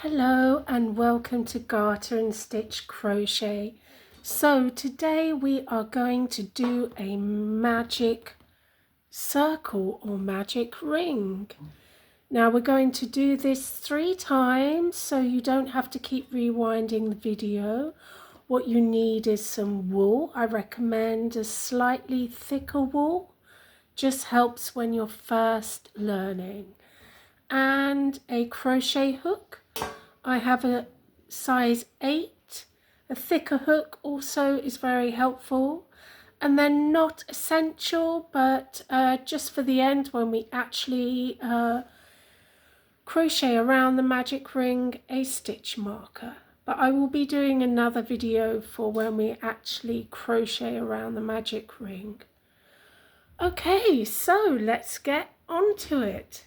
Hello and welcome to Garter and Stitch Crochet. So today we are going to do a magic circle or magic ring. Now we're going to do this 3 times so you don't have to keep rewinding the video. What you need is some wool. I recommend a slightly thicker wool. Just helps when you're first learning. And a crochet hook. I have a size 8. A thicker hook also is very helpful. And then not essential, but just for the end when we actually crochet around the magic ring, a stitch marker. But I will be doing another video for when we actually crochet around the magic ring. Okay, so let's get on to it.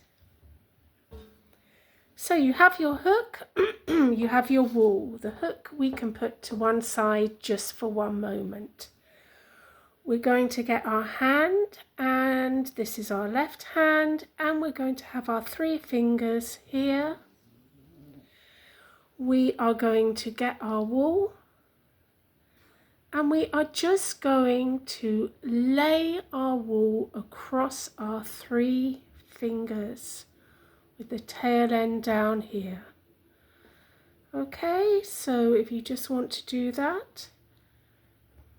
So you have your hook, you have your wool. The hook we can put to one side just for one moment. We're going to get our hand, and this is our left hand, and we're going to have our 3 fingers here. We are going to get our wool, and we are just going to lay our wool across our 3 fingers. With the tail end down here. Okay, so if you just want to do that,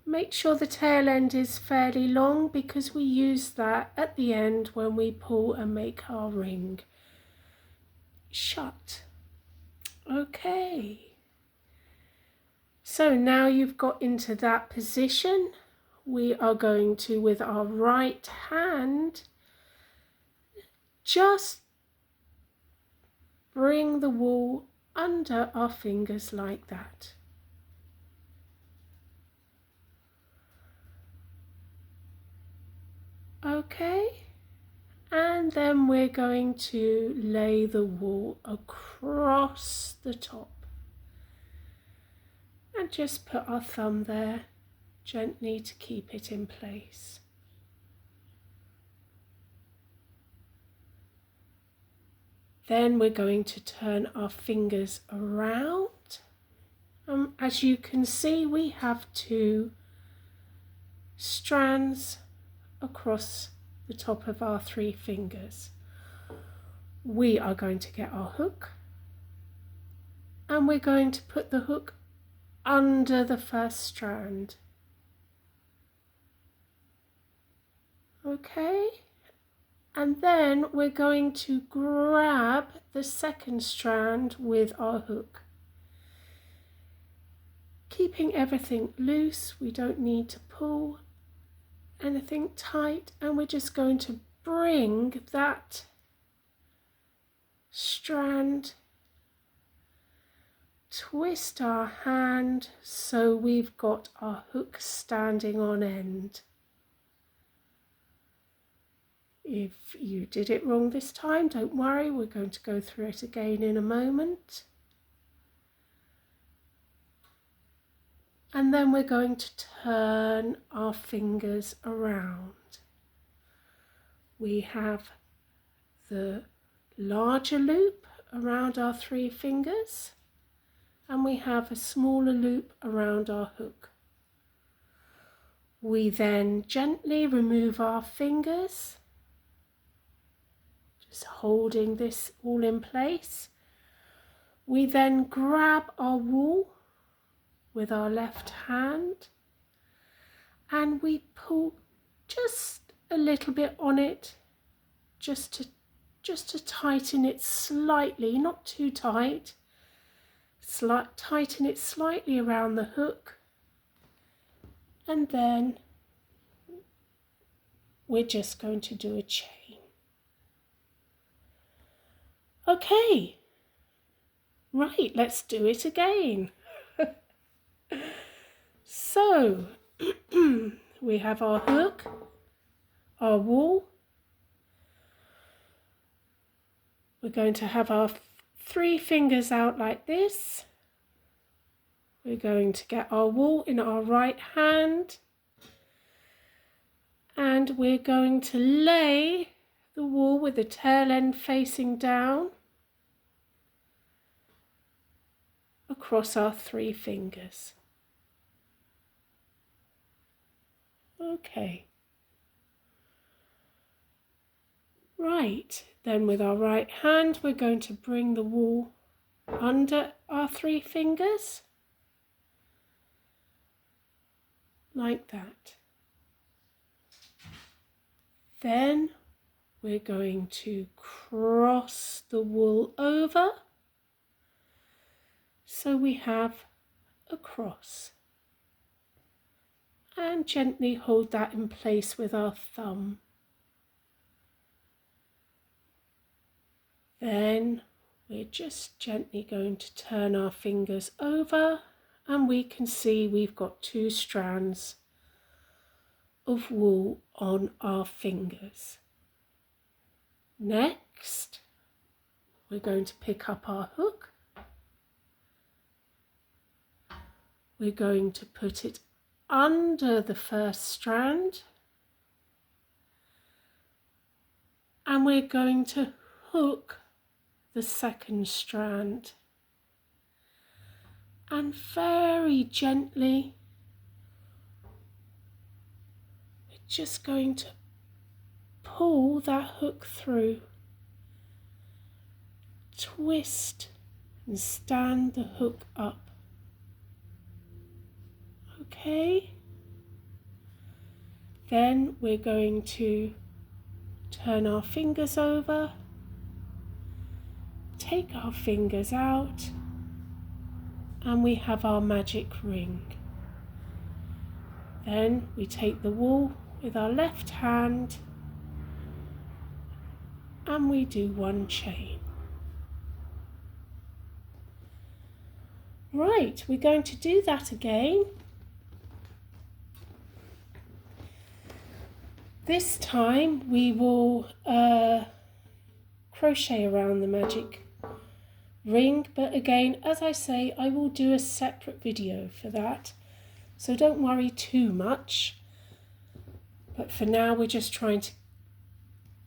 make sure the tail end is fairly long because we use that at the end when we pull and make our ring shut. Okay, so now you've got into that position, we are going to, with our right hand, just bring the wool under our fingers like that. Okay, and then we're going to lay the wool across the top and just put our thumb there gently to keep it in place. Then we're going to turn our fingers around. As you can see, we have 2 strands across the top of our 3 fingers. We are going to get our hook, and we're going to put the hook under the first strand. Okay. And then we're going to grab the second strand with our hook. Keeping everything loose, we don't need to pull anything tight, and we're just going to bring that strand, twist our hand so we've got our hook standing on end. If you did it wrong this time, don't worry, we're going to go through it again in a moment. And then we're going to turn our fingers around. We have the larger loop around our 3 fingers, and we have a smaller loop around our hook. We then gently remove our fingers, just holding this all in place. We then grab our wool with our left hand, and we pull just a little bit on it, just to tighten it slightly, not too tight. Tighten it slightly around the hook, and then we're just going to do a chain. Okay, right, let's do it again. So, we have our hook, our wool. We're going to have our 3 fingers out like this. We're going to get our wool in our right hand, and we're going to lay the wool with the tail end facing down across our 3 fingers. Okay. Right, then with our right hand we're going to bring the wool under our 3 fingers, like that. Then we're going to cross the wool over so we have a cross, and gently hold that in place with our thumb. Then we're just gently going to turn our fingers over, and we can see we've got 2 strands of wool on our fingers. Next, we're going to pick up our hook. We're going to put it under the first strand, and we're going to hook the second strand, and very gently we're just going to pull that hook through, twist and stand the hook up. Okay, then we're going to turn our fingers over, take our fingers out, and we have our magic ring. Then we take the wool with our left hand and we do 1 chain. Right, we're going to do that again. This time we will crochet around the magic ring, but again, as I say, I will do a separate video for that, so don't worry too much. But for now we're just trying to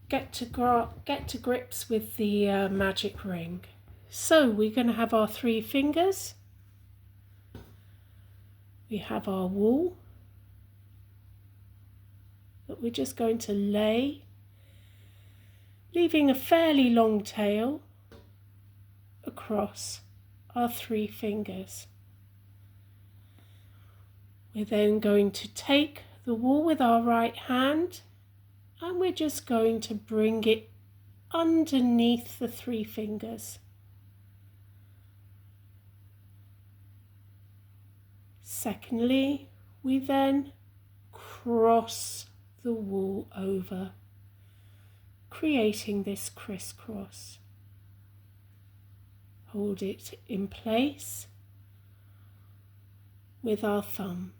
get to grips with the magic ring. So we're going to have our 3 fingers, we have our wool that we're just going to lay, leaving a fairly long tail across our 3 fingers. We're then going to take the wool with our right hand and we're just going to bring it underneath the 3 fingers. Secondly, we then cross the wool over, creating this crisscross. Hold it in place with our thumb.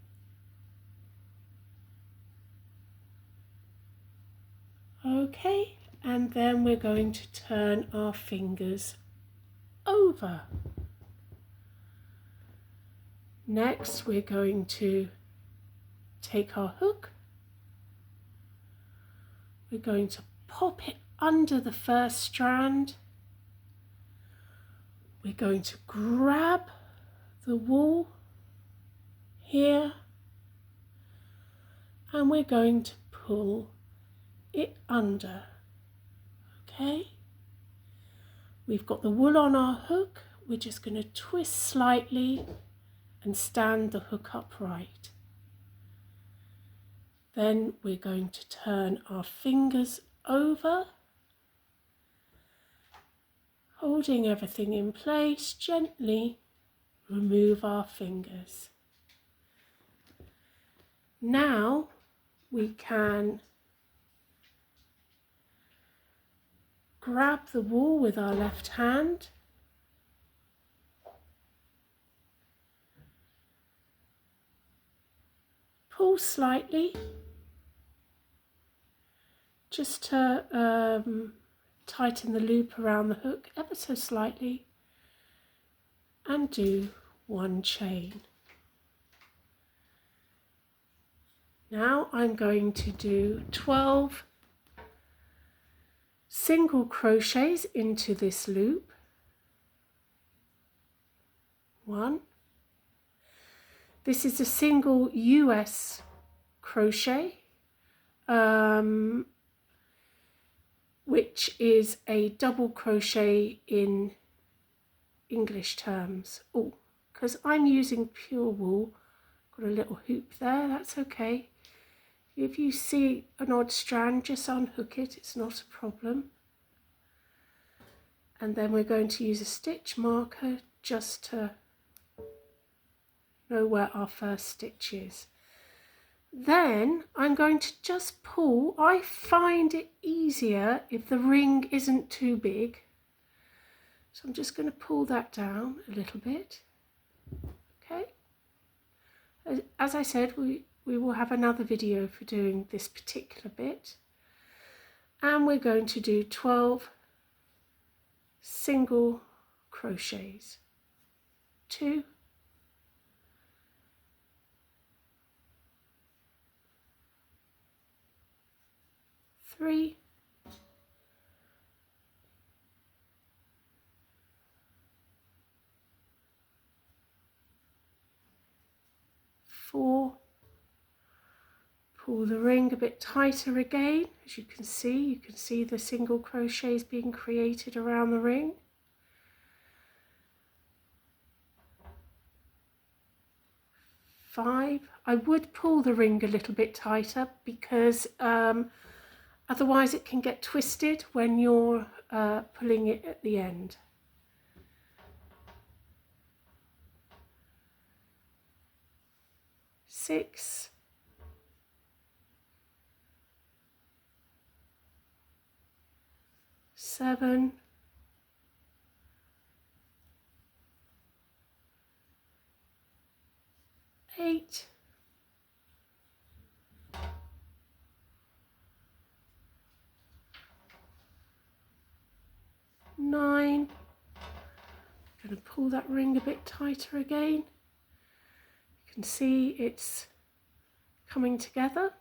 Okay, and then we're going to turn our fingers over. Next, we're going to take our hook. We're going to pop it under the first strand. We're going to grab the wool here and we're going to pull it under. Okay, we've got the wool on our hook. We're just going to twist slightly and stand the hook upright. Then we're going to turn our fingers over, holding everything in place, gently remove our fingers. Now we can grab the wool with our left hand, pull slightly just to tighten the loop around the hook ever so slightly and do 1 chain. Now I'm going to do 12 single crochets into this loop. 1. This is a single US crochet, which is a double crochet in English terms. Oh, because I'm using pure wool, got a little hoop there, that's okay. If you see an odd strand, just unhook it, it's not a problem. And then we're going to use a stitch marker just to know where our first stitch is. Then I'm going to just pull. I find it easier if the ring isn't too big. So I'm just going to pull that down a little bit. Okay. As I said, we will have another video for doing this particular bit. And we're going to do 12 single crochets. 2, 3, 4, pull the ring a bit tighter again. As you can see the single crochets being created around the ring. 5. I would pull the ring a little bit tighter because otherwise it can get twisted when you're pulling it at the end. 6, 7, 8, 9. I'm going to pull that ring a bit tighter again. You can see it's coming together.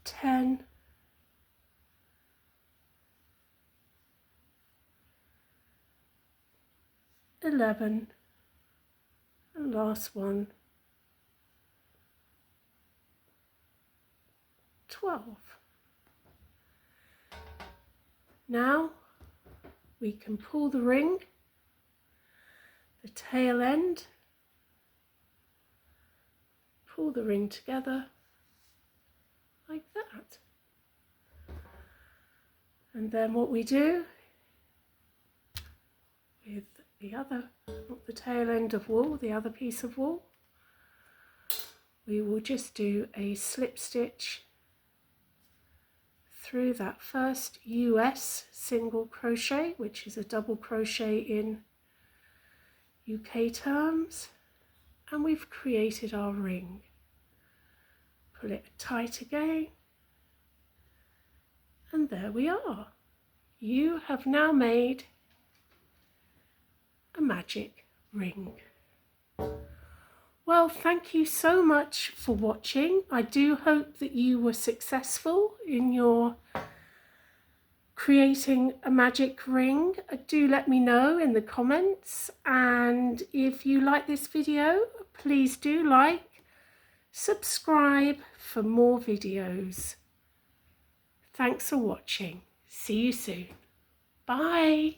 10, 11, and last one, 12. Now we can pull the ring, the tail end, pull the ring together like that. And then what we do with the other, not the tail end of wool, the other piece of wool, we will just do a slip stitch through that first US single crochet, which is a double crochet in UK terms, and we've created our ring. Pull it tight again, and there we are. You have now made a magic ring. Well, thank you so much for watching. I do hope that you were successful in your creating a magic ring. Do let me know in the comments, and if you like this video, please do like, subscribe for more videos. Thanks for watching. See you soon. Bye.